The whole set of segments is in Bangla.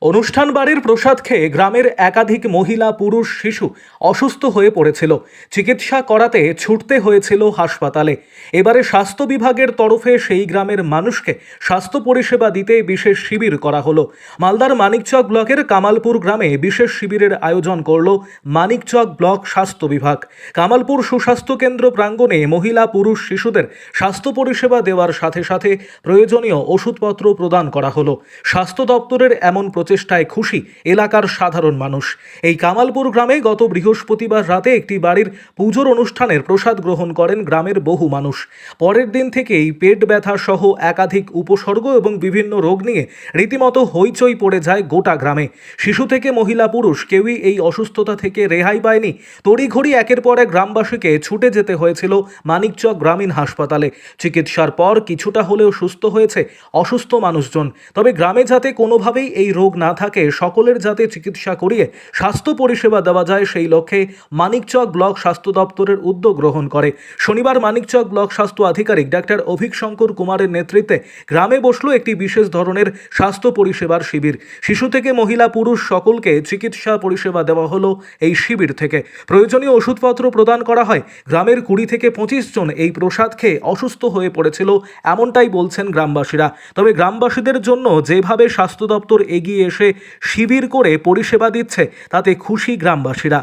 অনুষ্ঠান বাড়ির প্রসাদ খেয়ে গ্রামের একাধিক মহিলা পুরুষ শিশু অসুস্থ হয়ে পড়েছিল। চিকিৎসা করাতে ছুটতে হয়েছিল হাসপাতালে। এবারে স্বাস্থ্য বিভাগের তরফে সেই গ্রামের মানুষকে স্বাস্থ্য পরিষেবা দিতে বিশেষ শিবির করা হলো। মালদার মানিকচক ব্লকের কামালপুর গ্রামে বিশেষ শিবিরের আয়োজন করল মানিকচক ব্লক স্বাস্থ্য বিভাগ। কামালপুর সুস্বাস্থ্য কেন্দ্র প্রাঙ্গণে মহিলা পুরুষ শিশুদের স্বাস্থ্য পরিষেবা দেওয়ার সাথে সাথে প্রয়োজনীয় ওষুধপত্র প্রদান করা হলো। স্বাস্থ্য দপ্তরের এমন প্রচেষ্টায় খুশি এলাকার সাধারণ মানুষ। এই কামালপুর গ্রামে গত বৃহস্পতিবার রাতে একটি বাড়ির পুজোর অনুষ্ঠানের প্রসাদ গ্রহণ করেন গ্রামের বহু মানুষ। পরের দিন থেকেই পেট ব্যথা সহ একাধিক উপসর্গ এবং বিভিন্ন রোগ নিয়ে রীতিমতো হইচই পড়ে যায় গোটা গ্রামে। শিশু থেকে মহিলা পুরুষ কেউই এই অসুস্থতা থেকে রেহাই পায়নি। তড়িঘড়ি একের পর এক গ্রামবাসীকে ছুটে যেতে হয়েছিল মানিকচক গ্রামীণ হাসপাতালে। চিকিৎসার পর কিছুটা হলেও সুস্থ হয়েছে অসুস্থ মানুষজন। তবে গ্রামে যাতে কোনোভাবেই এই রোগ না থাকে, সকলের যাতে চিকিৎসা করিয়ে স্বাস্থ্য পরিষেবা দেওয়া যায়, সেই লক্ষ্যে মানিকচক ব্লক স্বাস্থ্য দপ্তরের উদ্যোগ গ্রহণ করে। শনিবার মানিকচক ব্লক স্বাস্থ্য আধিকারিক ডাক্তার অভিক শঙ্কর কুমারের নেতৃত্বে গ্রামে বসলো একটি বিশেষ ধরনের স্বাস্থ্য পরিষেবার শিবির। শিশু থেকে মহিলা পুরুষ সকলকে চিকিৎসা পরিষেবা দেওয়া হলো এই শিবির থেকে। প্রয়োজনীয় ওষুধপত্র প্রদান করা হয়। গ্রামের 20 থেকে 25 জন এই প্রসাদ খেয়ে অসুস্থ হয়ে পড়েছিল, এমনটাই বলছেন গ্রামবাসীরা। তবে গ্রামবাসীদের জন্য যেভাবে স্বাস্থ্য দপ্তর এগিয়ে এসে শিবির করে পরিষেবা দিচ্ছে, তাতে খুশি গ্রামবাসীরা।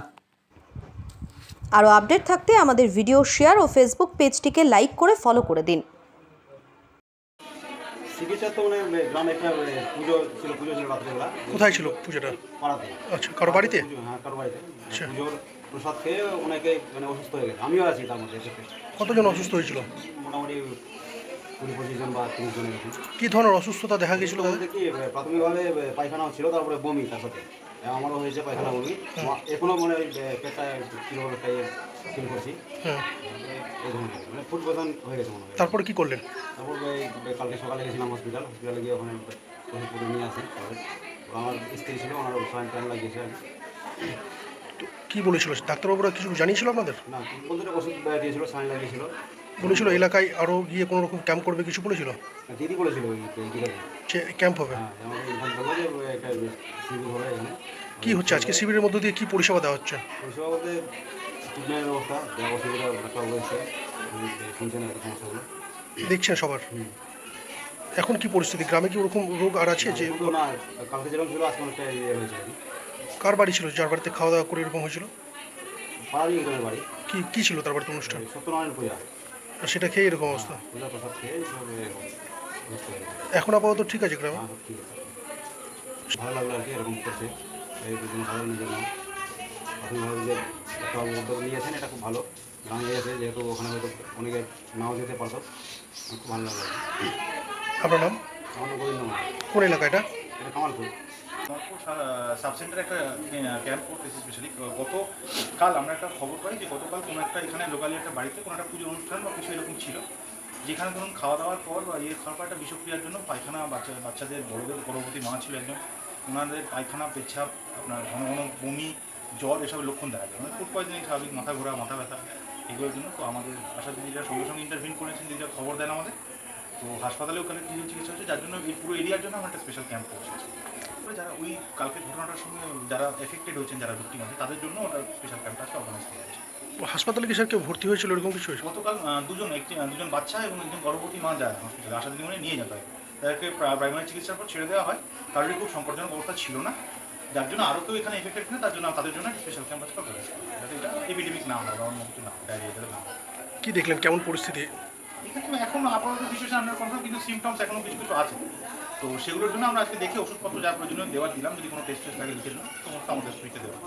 আরও আপডেট থাকতে আমাদের ভিডিও শেয়ার ও ফেসবুক পেজটিকে লাইক করে ফলো করে দিন। চিকিৎসা তো মানে গ্রামে একটা পুজো ছিল রাত্রেবেলা। কোথায় ছিল পুজোটা? পাড়াতে। আচ্ছা, কারো বাড়িতে? হ্যাঁ, কারো বাড়িতে। আচ্ছা। পুজোর প্রসাদ খেয়ে অনেকে মানে অসুস্থ হয়ে গেছে, আমিও আছি তার মধ্যে। কতজন অসুস্থ হয়েছিল? মোটামুটি 20-25 জন বা 30 জন এরকম। কী ধরনের অসুস্থতা দেখা গেছিল তাদের? বলতে কি প্রাথমিকভাবে পায়খানাও ছিল, তারপরে বমি তার সাথে। আমারও হয়েছে পায়খানা বমি। এখনও মানে ওই পেটটা কীরকম একটা ফিল করছি। হ্যাঁ। এই ধরনের মানে ফুড পয়জন হয়ে গেছে মনে হয়। তারপরে কি করলেন? তারপর কালকে সকালে গেছিলাম হসপিটালে গিয়ে ওখানে ওষুধ নিয়ে আসি। আমার স্ত্রী ছিল, ওনার সাইন টাইন লাগিয়েছে। তো কী বলেছিল ডাক্তারবাবুরা? কিছু জানিয়েছিল আপনাদের? না, বলতে ওষুধ দিয়েছিল, সাইন লাগিয়েছিল। বলেছিল এলাকায় আরও গিয়ে কোনো রকম ক্যাম্প করবে, কিছু বলেছিল? দিদি বলেছিল সে ক্যাম্প হবে? হ্যাঁ, আমাকে ইনফর্ম করবো যে একটা শিবির হবে এখানে। কী হচ্ছে আজকে শিবিরের মধ্য দিয়ে কী পরিষেবা দেওয়া হচ্ছে? পরিষেবা বলতে ট্রিটমেন্টের ব্যবস্থা, যা অসুবিধা ডাক্তারবাবু এসে শুনছেন আর কি সমস্যাগুলো দেখছেন সবার। এখন কি পরিস্থিতি গ্রামে? কি ওরকম রোগ আর আছে যে? কিন্তু না, কালকে যেরকম ছিল আজকে অনেকটা ইয়ে হয়েছে আর কি। কার বাড়ি ছিল যার বাড়িতে খাওয়া দাওয়া করে এরকম হয়েছিল? পাড়ারই একজনের বাড়ি। কি কি ছিল তার বাড়িতে অনুষ্ঠান? সত্যনারায়ণ পূজা। আর সেটা খেয়ে এরকম অবস্থা? পূজা প্রসাদ খেয়ে সব সুস্থ হয়ে গেছে। এখন আপাতত ঠিক আছে গ্রামে? হ্যাঁ, ঠিক আছে। ভালো লাগলো আর কি এরকম করছে। এই দুদিন ভালো নিজের নাম প্রাথমিকভাবে যে একটা উদ্যোগ নিয়েছেন, এটা খুব ভালো। গ্রামে এসে যেহেতু ওখানে হয়তো অনেকে নাও যেতে পারতো, খুব ভালো লাগলো আর কি। আপনার নাম? আমার নাম গোবিন্দ মাহাতো। কোন এলাকা এটা? এটা কামালপুর। সাবসেন্টারে একটা ক্যাম্প করতেছি স্পেশালি। গতকাল আমরা একটা খবর পাই যে গতকাল কোনো একটা এখানে লোকালি একটা বাড়িতে কোনো একটা পুজোর অনুষ্ঠান বা কিছু এরকম ছিল, যেখানে ধরুন খাওয়া দাওয়ার পর বা খাওয়ার পর একটা বিষক্রিয়ার জন্য পায়খানা বাচ্চাদের বড়দের গর্ভবতী মা ছিল একজন, ওনাদের পায়খানা পেচ্ছাপ আপনার ঘন ঘন বমি জ্বর এসবের লক্ষণ দেখা যায়, মানে ফুড পয়জনিং স্বাভাবিক, মাথা ঘোরা মাথা ব্যথা এগুলোর জন্য। তো আমাদের আশা দিদিরা সঙ্গে সঙ্গে ইন্টারভিউ করেছেন, দিদিরা খবর দেন আমাদের। তো হাসপাতালে ওখানে কিছু চিকিৎসা হচ্ছে, যার জন্য এই পুরো এরিয়ার জন্য আমরা একটা স্পেশাল ক্যাম্প করছি। যারা ওই কালকের ঘটনাটার সঙ্গে যারা এফেক্টেড হয়েছেন, যারা ভিক্টিম আছে, তাদের জন্য ওটা স্পেশাল ক্যাম্পটা অর্গানাইজ করা হয়েছে। হাসপাতালে কি স্যার কেউ ভর্তি হয়েছিল এরকম কিছু হয়েছে? গতকাল দুজন বাচ্চা এবং একজন গর্ভবতী মা যায় হসপিটালে, আশা দিদিমণি নিয়ে যেতে হয়, তাদেরকে প্রাইমারি চিকিৎসার পর ছেড়ে দেওয়া হয়। কারোরই খুব সংকটজনক অবস্থা ছিল না, যার জন্য আরও কেউ এখানে এফেক্টেড না, তার জন্য তাদের জন্য স্পেশাল ক্যাম্প আছে অর্গানাইজ করা হয়, যাতে এটা এপিডেমিক না হয় বা অন্য কিছু না হয়, ডায়রিয়া না হয়। কি দেখলেন, কেমন পরিস্থিতি? এখানে এখন আপাতত সিচুয়েশন আমরা কনফার্ম, কিন্তু সিমটমস এখনও কিছু কিছু আছে। তো সেগুলোর জন্য আমরা আজকে দেখে ওষুধপত্র যা প্রয়োজনীয় দেওয়ার দিলাম, যদি কোনো টেস্ট লাগে লিখে দিলাম, তো আমাদের সুইচে দেওয়া।